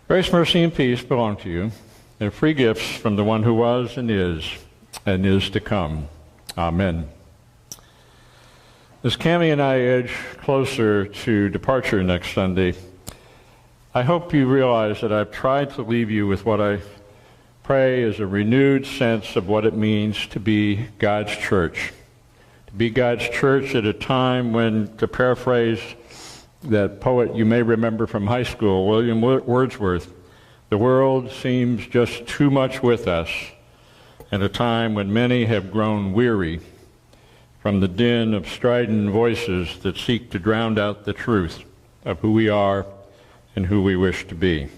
Grace, mercy, and peace belong to you. They're free gifts from the one who was and is to come. Amen. As Cammie and I edge closer to departure next Sunday, I hope you realize that I've tried to leave you with what I pray is a renewed sense of what it means to be God's church. To be God's church at a time when, to paraphrase that poet you may remember from high school, William Wordsworth, the world seems just too much with us, at a time when many have grown weary from the din of strident voices that seek to drown out the truth of who we are and who we wish to be.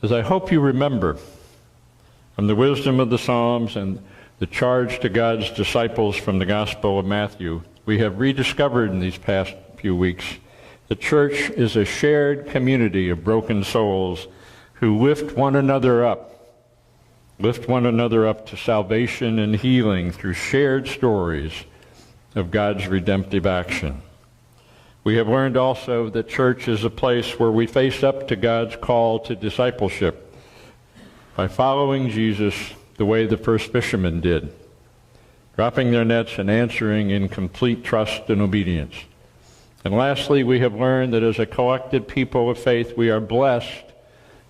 As I hope you remember from the wisdom of the Psalms and the charge to God's disciples from the Gospel of Matthew, we have rediscovered in these past few weeks the church is a shared community of broken souls who lift one another up to salvation and healing through shared stories of God's redemptive action. We have learned also that church is a place where we face up to God's call to discipleship by following Jesus the way the first fishermen did, dropping their nets and answering in complete trust and obedience. And lastly, we have learned that as a collected people of faith, we are blessed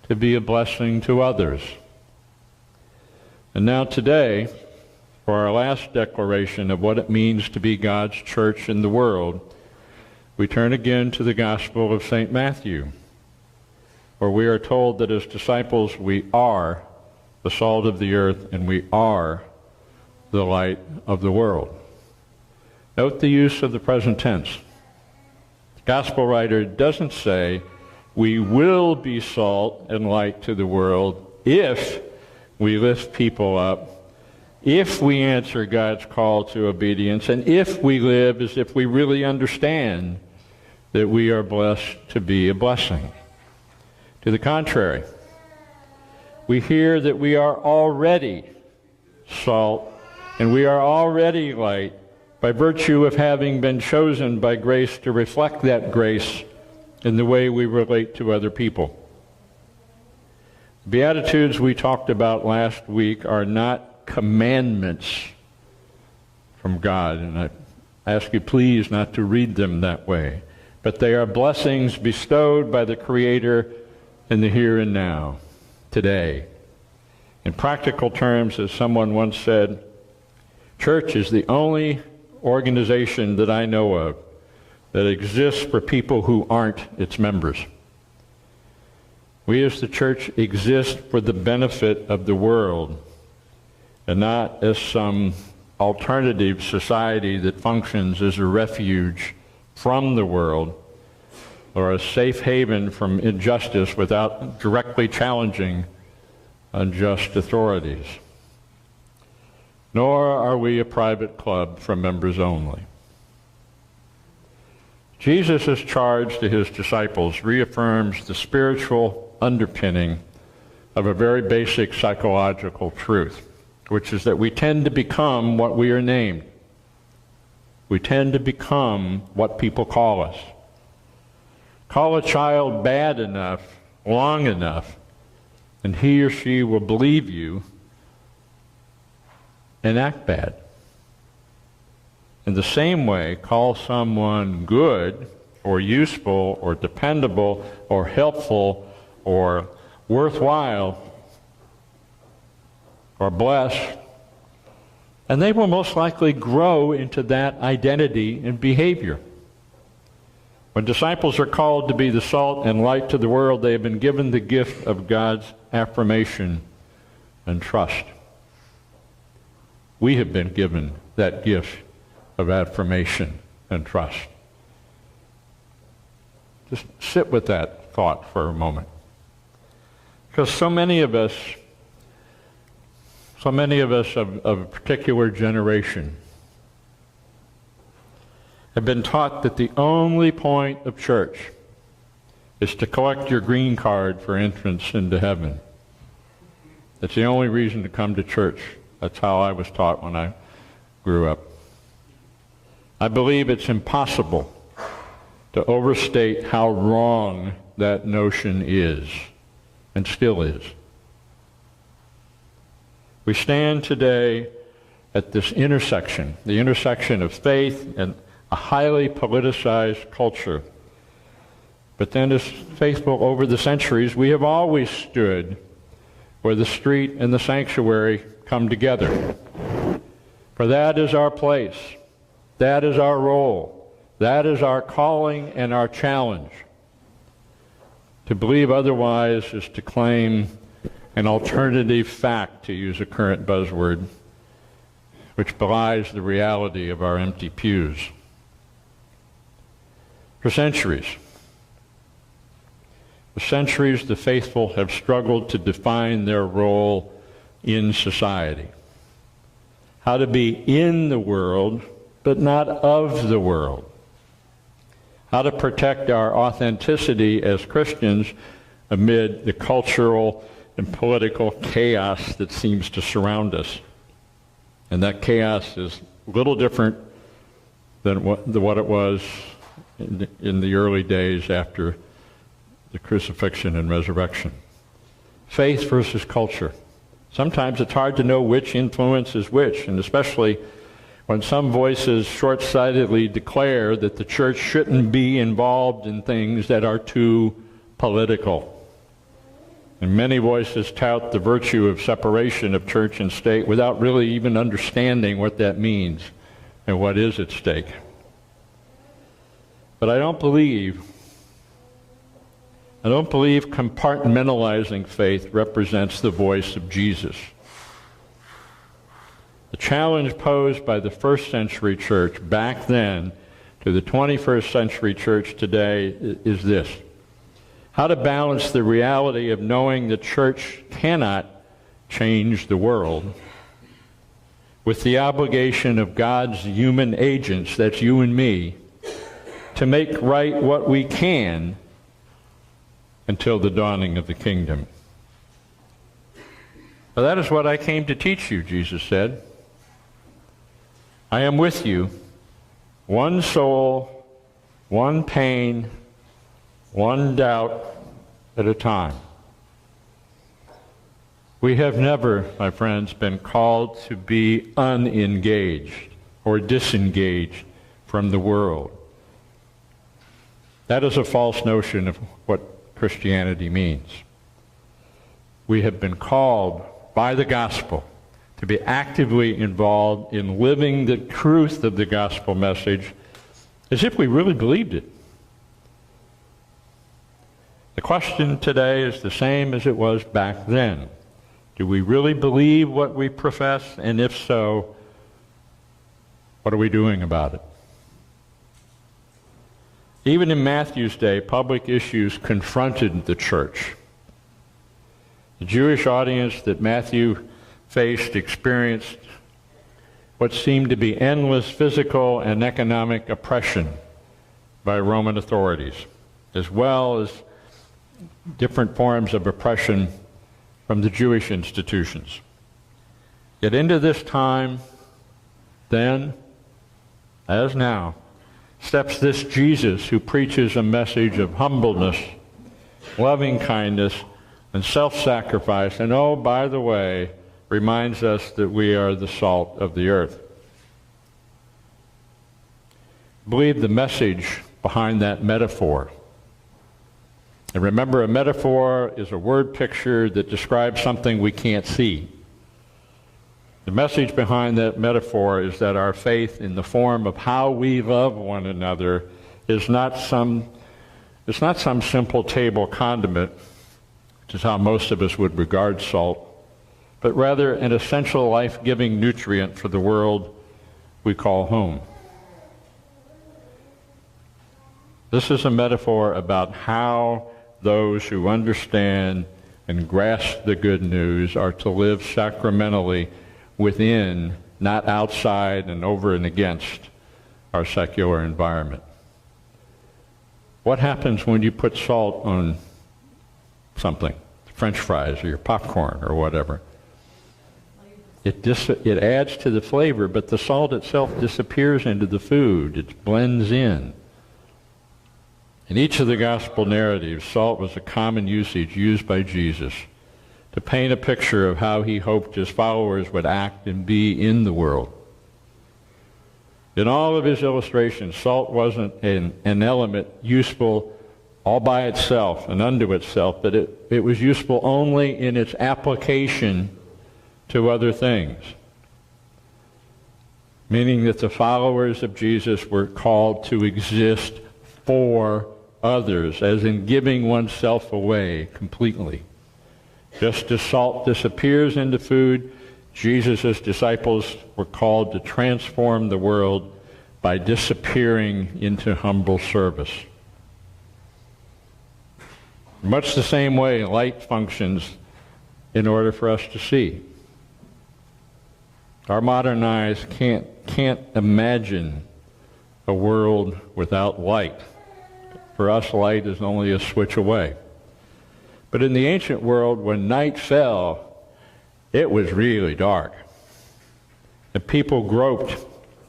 to be a blessing to others. And now today, for our last declaration of what it means to be God's church in the world, we turn again to the Gospel of St. Matthew, where we are told that as disciples we are the salt of the earth and we are the light of the world. Note the use of the present tense. The Gospel writer doesn't say we will be salt and light to the world if we lift people up, if we answer God's call to obedience, and if we live as if we really understand that we are blessed to be a blessing. To the contrary, we hear that we are already salt and we are already light by virtue of having been chosen by grace to reflect that grace in the way we relate to other people. The Beatitudes we talked about last week are not commandments from God, and I ask you please not to read them that way, but they are blessings bestowed by the Creator in the here and now, today. In practical terms, as someone once said, church is the only organization that I know of that exists for people who aren't its members. We as the church exist for the benefit of the world and not as some alternative society that functions as a refuge from the world or a safe haven from injustice without directly challenging unjust authorities. Nor are we a private club for members only. Jesus' charge to his disciples reaffirms the spiritual underpinning of a very basic psychological truth, which is that we tend to become what we are named. We tend to become what people call us. Call a child bad enough, long enough, and he or she will believe you and act bad. In the same way, call someone good or useful or dependable or helpful or worthwhile or blessed, and they will most likely grow into that identity and behavior. When disciples are called to be the salt and light to the world, they have been given the gift of God's affirmation and trust. We have been given that gift of affirmation and trust. Just sit with that thought for a moment. Because so many of us of a particular generation have been taught that the only point of church is to collect your green card for entrance into heaven. That's the only reason to come to church. That's how I was taught when I grew up. I believe it's impossible to overstate how wrong that notion is, and still is. We stand today at this intersection, the intersection of faith and a highly politicized culture. But then as faithful over the centuries, we have always stood where the street and the sanctuary come together. For that is our place. That is our role. That is our calling and our challenge. To believe otherwise is to claim an alternative fact, to use a current buzzword, which belies the reality of our empty pews. For centuries, the faithful have struggled to define their role in society. How to be in the world, but not of the world. How to protect our authenticity as Christians amid the cultural and political chaos that seems to surround us. And that chaos is little different than what it was in the early days after the crucifixion and resurrection. Faith versus culture. Sometimes it's hard to know which influences which, and especially when some voices short-sightedly declare that the church shouldn't be involved in things that are too political. And many voices tout the virtue of separation of church and state without really even understanding what that means and what is at stake. But I don't believe compartmentalizing faith represents the voice of Jesus. The challenge posed by the first century church back then to the 21st century church today is this: how to balance the reality of knowing the church cannot change the world with the obligation of God's human agents, that's you and me, to make right what we can until the dawning of the kingdom. Well, that is what I came to teach you, Jesus said. I am with you, one soul, one pain, one doubt at a time. We have never, my friends, been called to be unengaged or disengaged from the world. That is a false notion of what Christianity means. We have been called by the gospel to be actively involved in living the truth of the gospel message as if we really believed it. The question today is the same as it was back then. Do we really believe what we profess? And if so, what are we doing about it? Even in Matthew's day, public issues confronted the church. The Jewish audience that Matthew faced experienced what seemed to be endless physical and economic oppression by Roman authorities, as well as different forms of oppression from the Jewish institutions. Yet into this time, then, as now, steps this Jesus who preaches a message of humbleness, loving kindness, and self-sacrifice, and oh, by the way, reminds us that we are the salt of the earth. I believe the message behind that metaphor. And remember, a metaphor is a word picture that describes something we can't see. The message behind that metaphor is that our faith in the form of how we love one another is not some simple table condiment, which is how most of us would regard salt, but rather an essential life-giving nutrient for the world we call home. This is a metaphor about how those who understand and grasp the good news are to live sacramentally within, not outside and over and against our secular environment. What happens when you put salt on something, French fries or your popcorn or whatever? It adds to the flavor, but the salt itself disappears into the food. It blends in. In each of the gospel narratives, salt was a common usage used by Jesus to paint a picture of how he hoped his followers would act and be in the world. In all of his illustrations, salt wasn't an element useful all by itself and unto itself, but it was useful only in its application to other things. Meaning that the followers of Jesus were called to exist for others, as in giving oneself away completely. Just as salt disappears into food, Jesus' disciples were called to transform the world by disappearing into humble service. Much the same way light functions in order for us to see. Our modern eyes can't imagine a world without light. For us, light is only a switch away. But in the ancient world, when night fell, it was really dark. The people groped,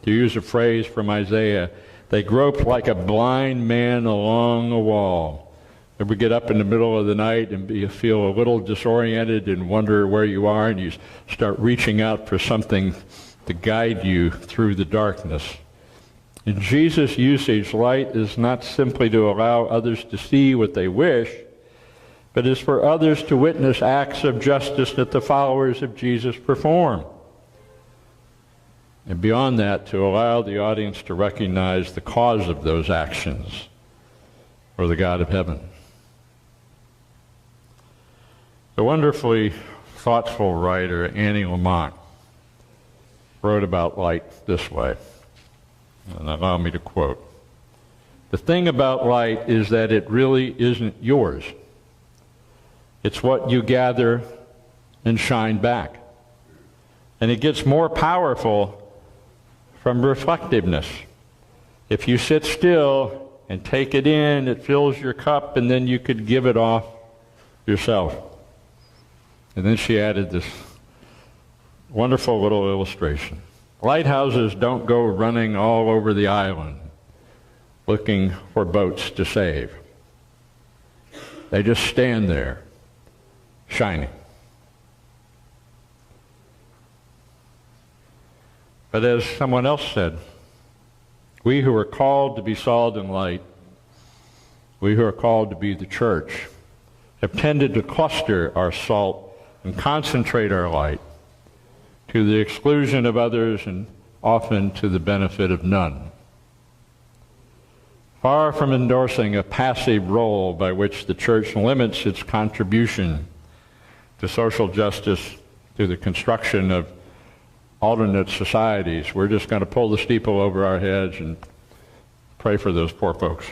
to use a phrase from Isaiah, they groped like a blind man along a wall. Ever get up in the middle of the night and you feel a little disoriented and wonder where you are, and you start reaching out for something to guide you through the darkness. In Jesus' usage, light is not simply to allow others to see what they wish, but is for others to witness acts of justice that the followers of Jesus perform. And beyond that, to allow the audience to recognize the cause of those actions, or the God of heaven. The wonderfully thoughtful writer Annie Lamott wrote about light this way, and allow me to quote, "The thing about light is that it really isn't yours. It's what you gather and shine back. And it gets more powerful from reflectiveness. If you sit still and take it in, it fills your cup, and then you could give it off yourself." And then she added this wonderful little illustration. Lighthouses don't go running all over the island looking for boats to save. They just stand there, shining. But as someone else said, we who are called to be salt and light, we who are called to be the church, have tended to cluster our salt and concentrate our light to the exclusion of others and often to the benefit of none. Far from endorsing a passive role by which the church limits its contribution to social justice through the construction of alternate societies, we're just going to pull the steeple over our heads and pray for those poor folks.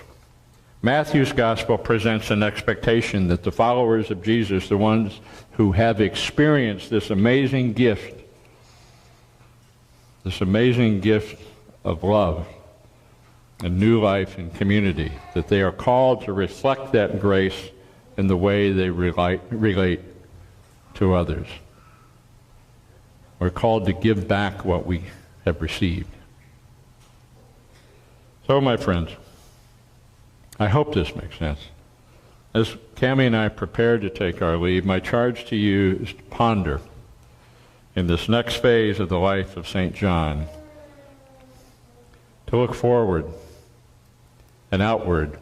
Matthew's gospel presents an expectation that the followers of Jesus, the ones who have experienced this amazing gift of love and new life and community, that they are called to reflect that grace in the way they relate to others. We're called to give back what we have received. So, my friends, I hope this makes sense. As Cammie and I prepare to take our leave, my charge to you is to ponder in this next phase of the life of St. John, to look forward and outward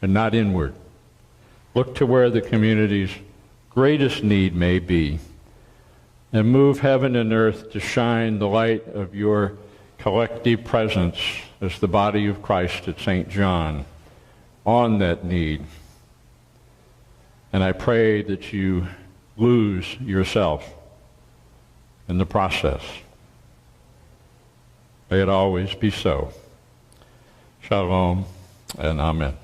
and not inward. Look to where the community's greatest need may be, and move heaven and earth to shine the light of your collective presence as the body of Christ at St. John on that need. And I pray that you lose yourself in the process. May it always be so. Shalom and amen.